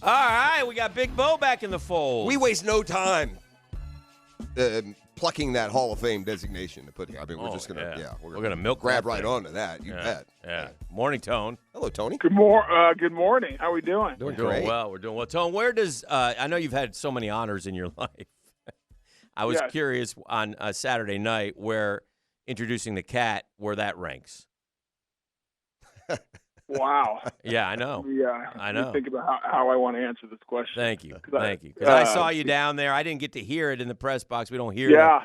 All right, we got Big Bo back in the fold. We waste no time plucking that Hall of Fame designation to put here. I mean, we're just going to, we're going to milk grab that right thing. onto that. You bet. Yeah. Morning, Tone. Hello, Tony. Good morning. How are we doing? Doing We're doing great. well. We're doing well. Tone, where does I know you've had so many honors in your life. I was curious on Saturday night where introducing the cat, where that ranks. Wow. Yeah, I know. Yeah, I know. Think about how I want to answer this question. Thank you. Because I saw you down there. I didn't get to hear it in the press box. We don't hear it. Yeah.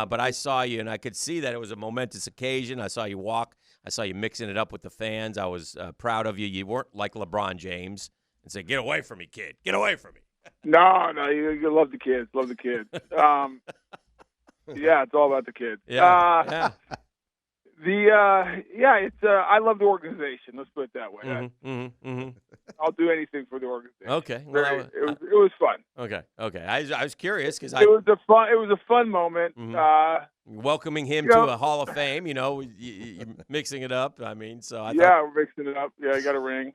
But I saw you, and I could see that it was a momentous occasion. I saw you walk. I saw you mixing it up with the fans. I was proud of you. You weren't like LeBron James and say, "Get away from me, kid. Get away from me." No, you love the kids. Love the kids. Yeah, it's all about the kids. Yeah. It's I love the organization. Let's put it that way. I'll do anything for the organization. Okay. Well, it was fun. Okay. I was curious because it was a fun moment. Welcoming him to a Hall of Fame. You're mixing it up. I mean, so I thought... we're mixing it up. Yeah, I got a ring.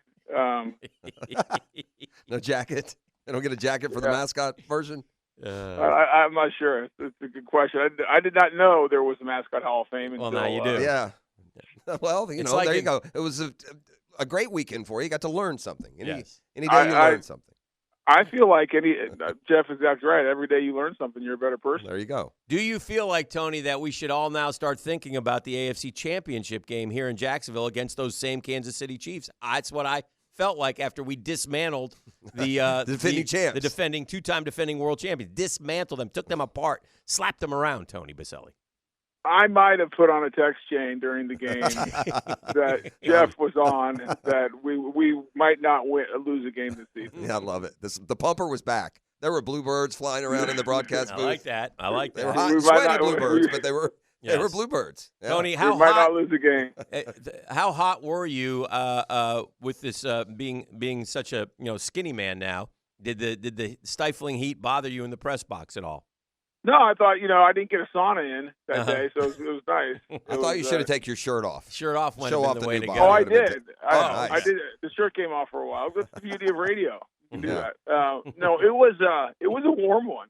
No jacket. They don't get a jacket for the mascot version. I'm not sure. It's a good question. I did not know there was a mascot Hall of Fame. Well, now you do. Yeah. Well, It's there you go. It was a great weekend for you. You got to learn something. Any day you learn something. I feel like Jeff is exactly right. Every day you learn something, you're a better person. There you go. Do you feel like, Tony, that we should all now start thinking about the AFC Championship game here in Jacksonville against those same Kansas City Chiefs? That's what I felt like after we dismantled the defending champs, the two-time defending world champions. Dismantled them, took them apart, slapped them around, Tony Boselli. I might have put on a text chain during the game that Jeff was on that we might not lose a game this season. Yeah, I love it. The pumper was back. There were bluebirds flying around in the broadcast booth. I like that. They were hot and sweaty bluebirds, but they were bluebirds. Yeah. Tony, we might not lose a game. How hot were you with this being such a skinny man now? Did the stifling heat bother you in the press box at all? No, I thought, I didn't get a sauna in that day, so it was nice. I thought you should have taken your shirt off. Shirt off went Show in off the the way new to body. go. Oh, I did. Nice. I did. The shirt came off for a while. That's the beauty of radio. You can do that. No, it was a warm one.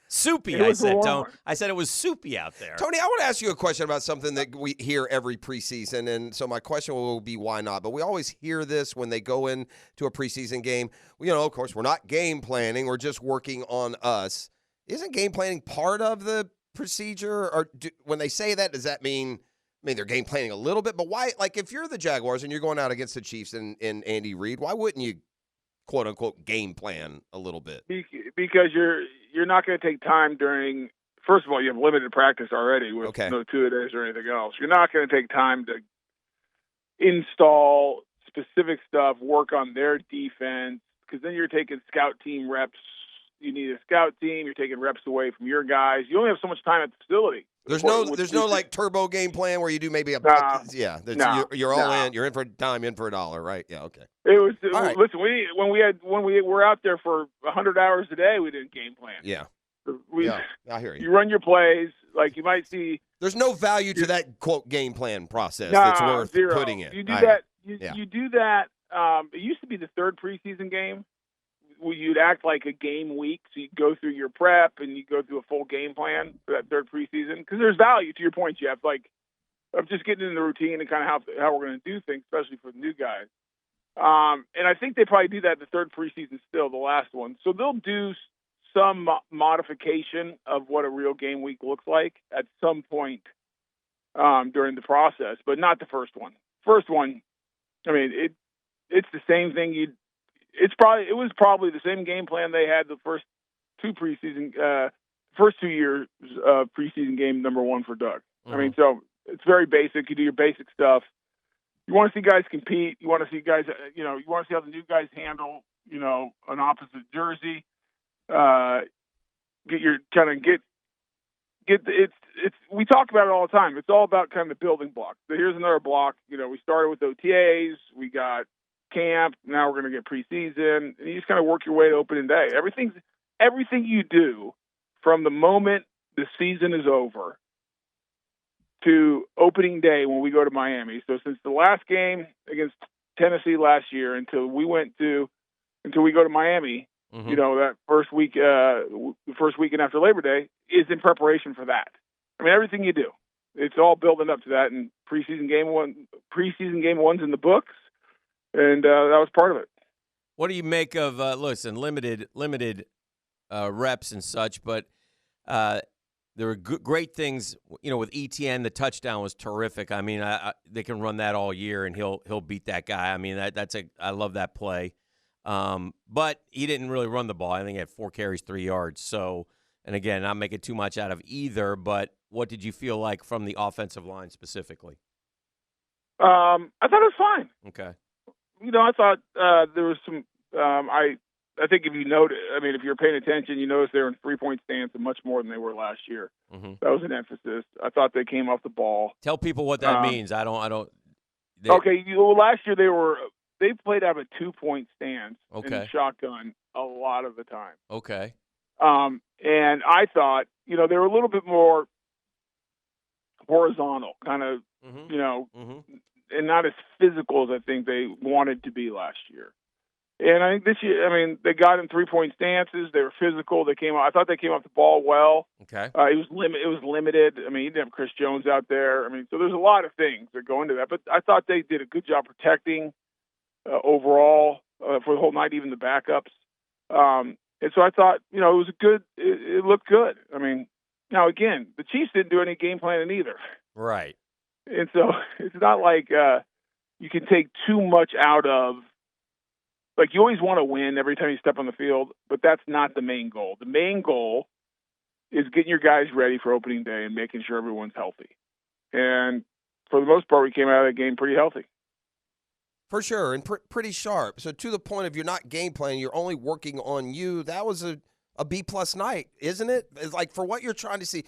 Soupy, I said, Tony. I said it was soupy out there. Tony, I want to ask you a question about something that we hear every preseason, and so my question will be why not? But we always hear this when they go into a preseason game. Of course, we're not game planning. We're just working on us. Isn't game planning part of the procedure? Or when they say that, does that mean they're game planning a little bit? But why, like if you're the Jaguars and you're going out against the Chiefs and Andy Reid, why wouldn't you, quote unquote, game plan a little bit? Because you're not going to take time during. First of all, you have limited practice already with no two-a-days or anything else. You're not going to take time to install specific stuff, work on their defense, because then you're taking scout team reps. You need a scout team. You're taking reps away from your guys. You only have so much time at the facility. There's no like turbo game plan where you do maybe you're all in. You're in for a dime, in for a dollar, right? Yeah, okay. Right. Listen, when we were out there for 100 hours a day, we didn't game plan. Yeah. I hear you. You run your plays. Like you might see. There's no value to that quote game plan process that's worth putting in. You do that. You do that. It used to be the third preseason game. You'd act like a game week, so you go through your prep and you go through a full game plan for that third preseason. Because there's value to your point, Jeff. Like of just getting in the routine and kind of how we're going to do things, especially for the new guys. And I think they probably do that the third preseason still, the last one. So they'll do some modification of what a real game week looks like at some point during the process, but not the first one. First one, I mean, it's the same thing it was probably the same game plan they had the first 2 years of preseason game number 1 for Doug. Mm-hmm. I mean, so it's very basic. You do your basic stuff. You want to see guys compete. You want to see guys, you want to see how the new guys handle, an opposite jersey. We talk about it all the time. It's all about kind of the building block. So here's another block. We started with OTAs. We got camp. Now we're going to get preseason. And you just kind of work your way to opening day. Everything you do from the moment the season is over to opening day when we go to Miami. So since the last game against Tennessee last year until until we go to Miami, Mm-hmm. that first weekend after Labor Day is in preparation for that. I mean, everything you do, it's all building up to that. And preseason game one's in the books, and that was part of it. What do you make of limited reps and such, but there were great things. With ETN, the touchdown was terrific. I mean, they can run that all year, and he'll beat that guy. I mean, I love that play. But he didn't really run the ball. I think he had 4 carries, 3 yards. So, and again, not making too much out of either. But what did you feel like from the offensive line specifically? I thought it was fine. Okay. I thought there was some. I think if you're paying attention, you notice they're in 3-point stance and much more than they were last year. Mm-hmm. That was an emphasis. I thought they came off the ball. Tell people what that means. I don't. Okay. Last year they played out of a 2-point stance Okay. in shotgun a lot of the time. Okay. And I thought, they were a little bit more horizontal, kind of, Mm-hmm. Mm-hmm. and not as physical as I think they wanted to be last year. And I think this year, they got in 3-point stances. They were physical. I thought they came off the ball well. Okay. It was limited. I mean, you didn't have Chris Jones out there. So there's a lot of things that go into that. But I thought they did a good job protecting overall for the whole night, even the backups. And so I thought, it was it looked good. Now again, the Chiefs didn't do any game planning either. Right. And so it's not like you can take too much out of. Like, you always want to win every time you step on the field, but that's not the main goal. The main goal is getting your guys ready for opening day and making sure everyone's healthy. And for the most part, we came out of that game pretty healthy. For sure, and pretty sharp. So to the point of you're not game planning, you're only working on you. That was a B-plus night, isn't it? It's like, for what you're trying to see,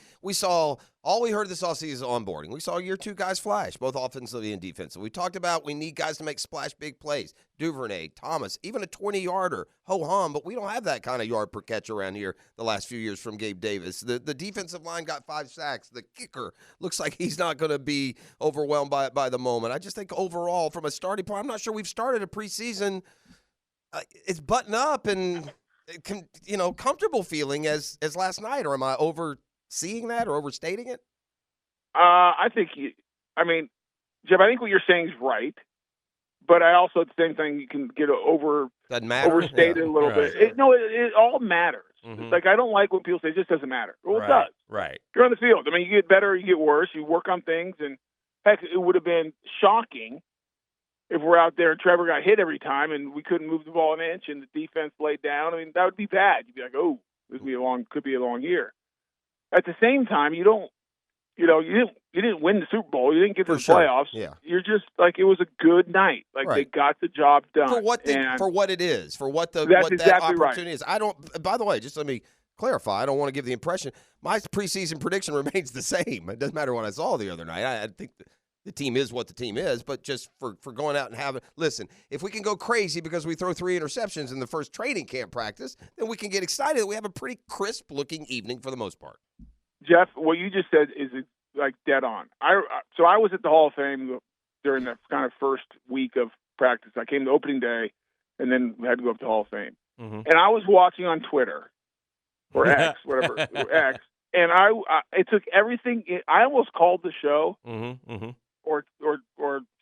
all we heard this offseason is onboarding. We saw your 2 guys flash, both offensively and defensively. We talked about we need guys to make splash big plays. Duvernay, Thomas, even a 20-yarder, ho-hum, but we don't have that kind of yard per catch around here the last few years from Gabe Davis. The defensive line got 5 sacks. The kicker looks like he's not going to be overwhelmed by the moment. I just think overall, from a starting point, I'm not sure we've started a preseason. It's button up and comfortable feeling as last night, or am I overseeing that or overstating it? I think, Jeff, I think what you're saying is right, but I also, at the same time, you can get overstated a little bit. It all matters. Mm-hmm. It's like, I don't like when people say it just doesn't matter. Well, it does. Right. You're on the field. You get better, you get worse, you work on things, and heck, it would have been shocking if we're out there and Trevor got hit every time and we couldn't move the ball an inch and the defense laid down. That would be bad. You'd be like, oh, this could be a long year. At the same time, you didn't win the Super Bowl. You didn't get to the playoffs. Yeah. You're just like, it was a good night. They got the job done. For what it is, for what that opportunity is. By the way, just let me clarify. I don't want to give the impression. My preseason prediction remains the same. It doesn't matter what I saw the other night. I think the team is what the team is, but just for going out and listen, if we can go crazy because we throw 3 interceptions in the first training camp practice, then we can get excited that we have a pretty crisp-looking evening for the most part. Jeff, what you just said is like dead on. So I was at the Hall of Fame during the kind of first week of practice. I came to opening day and then had to go up to Hall of Fame. Mm-hmm. And I was watching on Twitter or X, whatever, X, and it took everything. I almost called the show. Mm-hmm. Mm-hmm. Or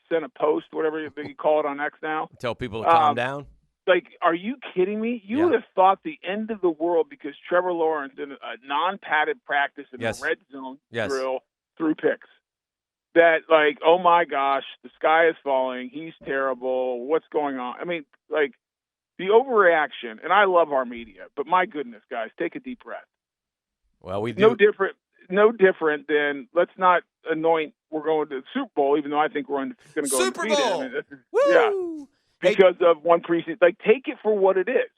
send a post, whatever you call it on X now. Tell people to calm down. Like, are you kidding me? You would have thought the end of the world because Trevor Lawrence in a non-padded practice in the red zone drill threw picks. That, like, oh my gosh, the sky is falling. He's terrible. What's going on? The overreaction, and I love our media, but my goodness, guys, take a deep breath. Well, we do. No different than let's not anoint we're going to the Super Bowl, even though I think we're going to go Super Bowl. Yeah, because of one preseason. Take it for what it is.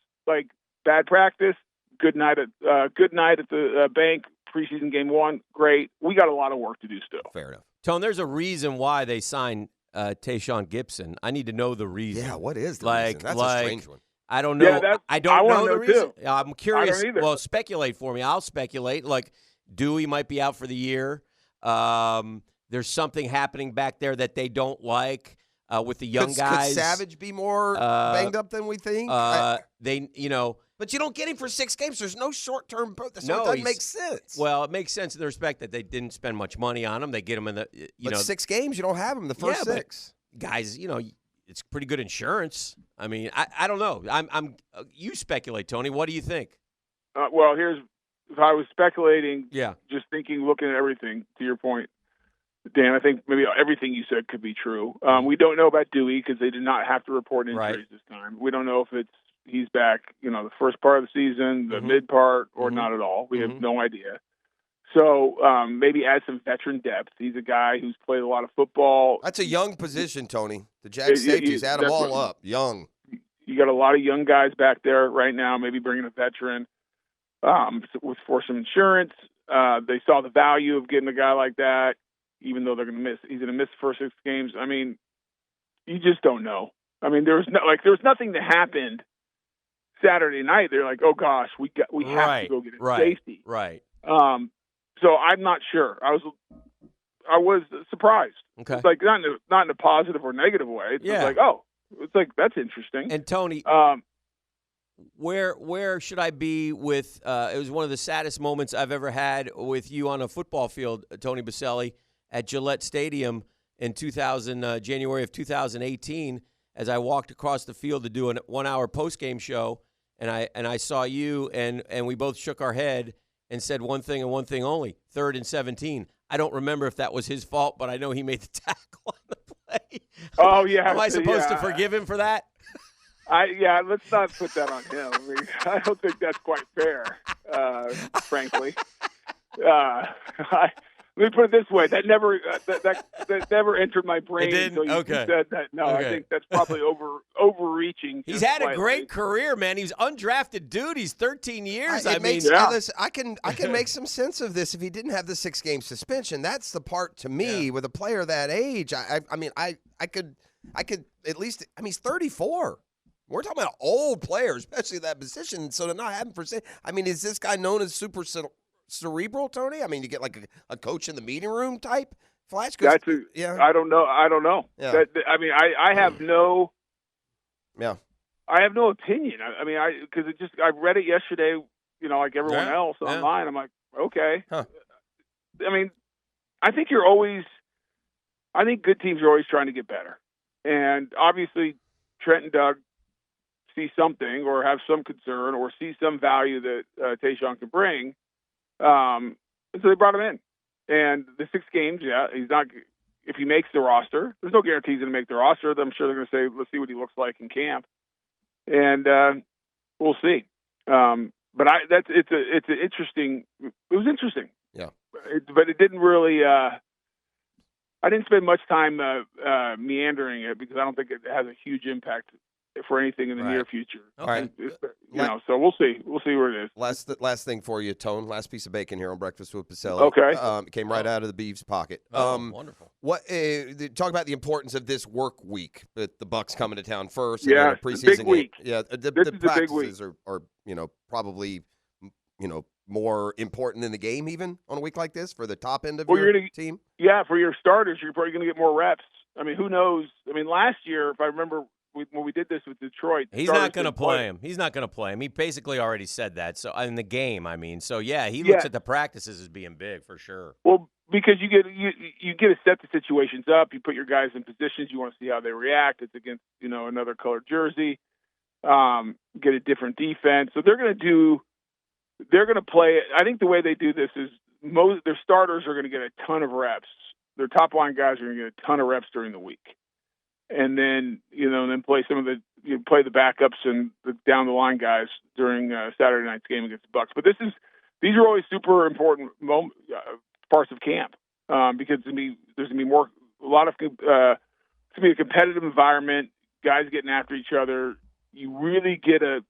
Bad practice, good night at the bank. Preseason game 1, great. We got a lot of work to do still. Fair enough. Tone, there's a reason why they signed Tashaun Gipson. I need to know the reason. Yeah, what is the reason? That's a strange one. I don't know. Yeah, I don't know the reason. Too. I'm curious. I don't either. Well, speculate for me. I'll speculate. Dewey might be out for the year. There's something happening back there that they don't like. with the young guys. Could Savage be more banged up than we think? But you don't get him for 6 games. There's no short-term. So it doesn't make sense. Well, it makes sense in the respect that they didn't spend much money on him. They get him in the 6 games, you don't have him the first 6. Guys, it's pretty good insurance. I mean, I don't know. You speculate, Tony. What do you think? Well, if I was speculating, yeah, just thinking, looking at everything, to your point, Dan, I think maybe everything you said could be true. We don't know about Dewey because they did not have to report injuries this time. We don't know if he's back, the first part of the season, the mid part, or not at all. We have no idea. So maybe add some veteran depth. He's a guy who's played a lot of football. That's a young position, Tony. The Jags safeties add them all up. Young. You got a lot of young guys back there right now, maybe bringing a veteran for some insurance. They saw the value of getting a guy like that, even though he's going to miss the first 6 games. I mean, you just don't know. I mean, there was nothing that happened Saturday night. They're like, oh gosh, we have to go get a safety. Right. So I'm not sure. I was surprised. Okay. It's like not in a positive or negative way. It's just like, oh, it's like that's interesting. And Tony, where should I be with? It was one of the saddest moments I've ever had with you on a football field, Tony Boselli, at Gillette Stadium in January of 2018, as I walked across the field to do a 1-hour post-game show, and I saw you, and we both shook our head and said one thing and one thing only: 3rd and 17. I don't remember if that was his fault, but I know he made the tackle on the play. Oh yeah. Am I supposed to forgive him for that? Let's not put that on him. I mean, I don't think that's quite fair, frankly. Let me put it this way: that never entered my brain until you said that. No, I think that's probably overreaching. He's had a great career, man. He's undrafted dude. He's 13 years. Listen, I can make some sense of this if he didn't have the 6-game suspension. That's the part to me with a player that age. I could at least. I mean, he's 34. We're talking about old players, especially that position. So to not have him for, I mean, is this guy known as super cerebral, Tony? I mean, you get like a coach in the meeting room type flash. I don't know. Yeah. I have no. Yeah. I have no opinion. Because I read it yesterday. Like everyone else online. I'm like, okay. Huh. I mean, I think good teams are always trying to get better, and obviously Trent and Doug see something or have some concern or see some value that Tashaun can bring. And so they brought him in. And the 6 games, he's not – if he makes the roster, there's no guarantee he's going to make the roster. I'm sure they're going to say, let's see what he looks like in camp. And we'll see. But it's an interesting – it was interesting. Yeah. But it didn't really I didn't spend much time meandering it because I don't think it has a huge impact for anything in the near future. All right. So we'll see. We'll see where it is. Last thing for you, Tone. Last piece of bacon here on Breakfast with Boselli. Okay. Came right out of the Beeves' pocket. Wonderful. What talk about the importance of this work week? The Bucs coming to town first. Yeah, preseason big week. Yeah, the practices are probably more important than the game even on a week like this for the top end of your team. Yeah, for your starters, you're probably going to get more reps. I mean, who knows? I mean, last year, if I remember. When we did this with Detroit, he's not going to play him. He's not going to play him. He basically already said that. So in the game, he looks at the practices as being big for sure. Well, because you get to set the situations up. You put your guys in positions. You want to see how they react. It's against another colored jersey. Get a different defense. So they're going to play. I think the way they do this is their starters are going to get a ton of reps. Their top line guys are going to get a ton of reps during the week. And then, then play play the backups and the down the line guys during Saturday night's game against the Bucs. But these are always super important parts of camp because there's gonna be it's gonna be a competitive environment. Guys getting after each other. You really get to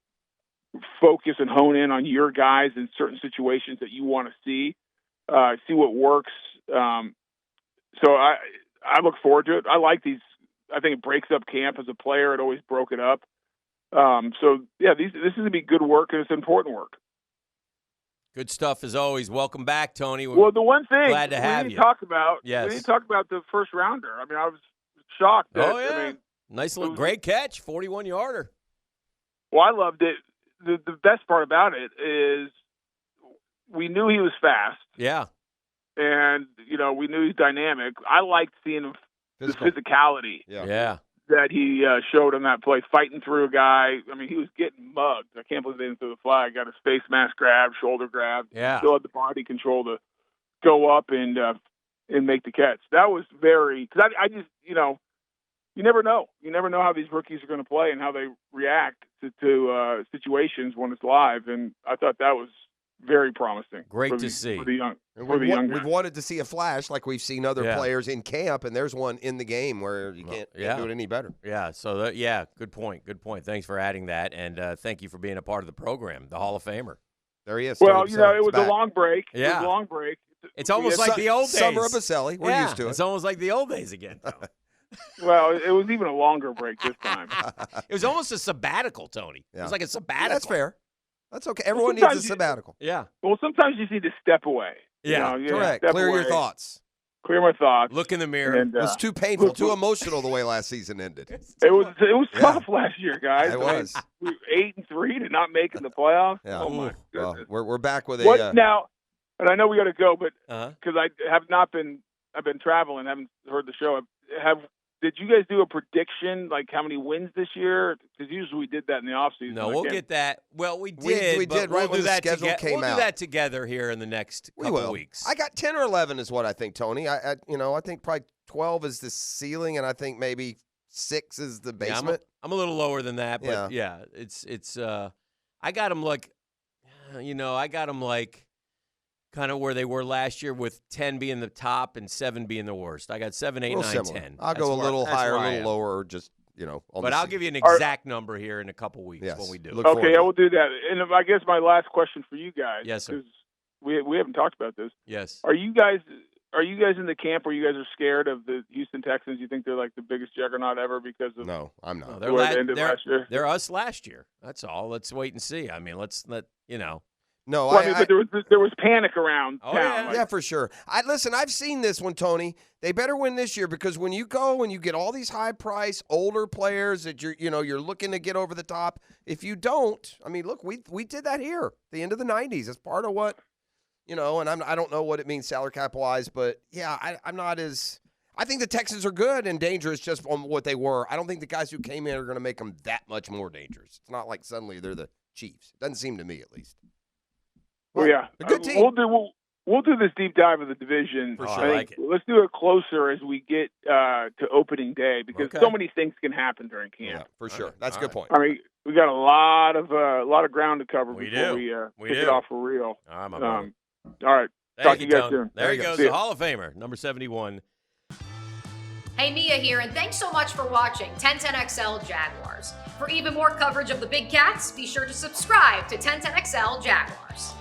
focus and hone in on your guys in certain situations that you want to see what works. So I look forward to it. I like these. I think it breaks up camp as a player. It always broke it up. This is going to be good work, and it's important work. Good stuff as always. Welcome back, Tony. The one thing glad to have we need to talk about the the first rounder. I mean, I was shocked. That, Oh, yeah. I mean, Nice little great catch, 41-yarder. well, I loved it. The best part about it is we knew he was fast. Yeah. And, we knew he's dynamic. I liked seeing him, the physicality that he showed on that play, fighting through a guy. I mean, he was getting mugged. I can't believe they didn't throw the flag. Got his face mask grabbed, shoulder grabbed. Yeah. Still had the body control to go up and make the catch. That was very – because I just, you never know. You never know how these rookies are going to play and how they react to situations when it's live. And I thought that was very promising. Great to see. For the young We've wanted to see a flash like we've seen other players in camp, and there's one in the game where you can't do it any better. Yeah, so, good point. Good point. Thanks for adding that, and thank you for being a part of the program, the Hall of Famer. There he is. Well, it was a long break. Yeah. It was a long break. It's almost like the old days. Summer of Boselli. We're used to it. It's almost like the old days again. Well, it was even a longer break this time. It was almost a sabbatical, Tony. Yeah. It was like a sabbatical. That's fair. That's okay. Everyone needs a sabbatical. Yeah. Well, sometimes you just need to step away. Yeah. Correct. Clear your thoughts. Clear my thoughts. Look in the mirror. And, it was too painful, too emotional the way last season ended. It was tough last year, guys. It was. We were 8-3 to not making the playoffs. Yeah. Oh my goodness. Well, we're back with now. And I know we got to go, but because I have not been, I've been traveling, haven't heard the show. Did you guys do a prediction, like how many wins this year? Because usually we did that in the offseason. No, we'll get that. Well, we did. We did right when the schedule came out. We'll do that together here in the next couple weeks. I got 10 or 11 is what I think, Tony. I think probably 12 is the ceiling, and I think maybe 6 is the basement. Yeah, I'm a little lower than that, but it's. I got them like, kind of where they were last year, with 10 being the top and 7 being the worst. I got 7, 8, 9, 10. I'll go a little higher, a little lower, just but I'll give you an exact number here in a couple weeks when we do. Okay, I will do that. And I guess my last question for you guys. Yes, sir. We haven't talked about this. Yes. Are you guys in the camp where you guys are scared of the Houston Texans? You think they're like the biggest juggernaut ever because of? No, I'm not. No, last year. They're us last year. That's all. Let's wait and see. I mean, let's let. No, but there was panic around town. Yeah, for sure. Listen, I've seen this one, Tony. They better win this year, because when you go and you get all these high-priced older players that you're looking to get over the top, if you don't, I mean, look, we did that here at the end of the 90s. It's part of what, and I don't know what it means salary cap-wise, but, yeah, I'm not as – I think the Texans are good and dangerous just on what they were. I don't think the guys who came in are going to make them that much more dangerous. It's not like suddenly they're the Chiefs. It doesn't seem to me, at least. Well, yeah, a good team. We'll do this deep dive of the division. For sure. I like it. Let's do it closer as we get to opening day, because so many things can happen during camp. Yeah, for sure. That's a good point. I mean, we got a lot of ground to cover before we kick it off for real. All right. Talk to you guys soon. There he goes, the Hall of Famer, number 71. Hey, Mia here, and thanks so much for watching 1010XL Jaguars. For even more coverage of the Big Cats, be sure to subscribe to 1010XL Jaguars.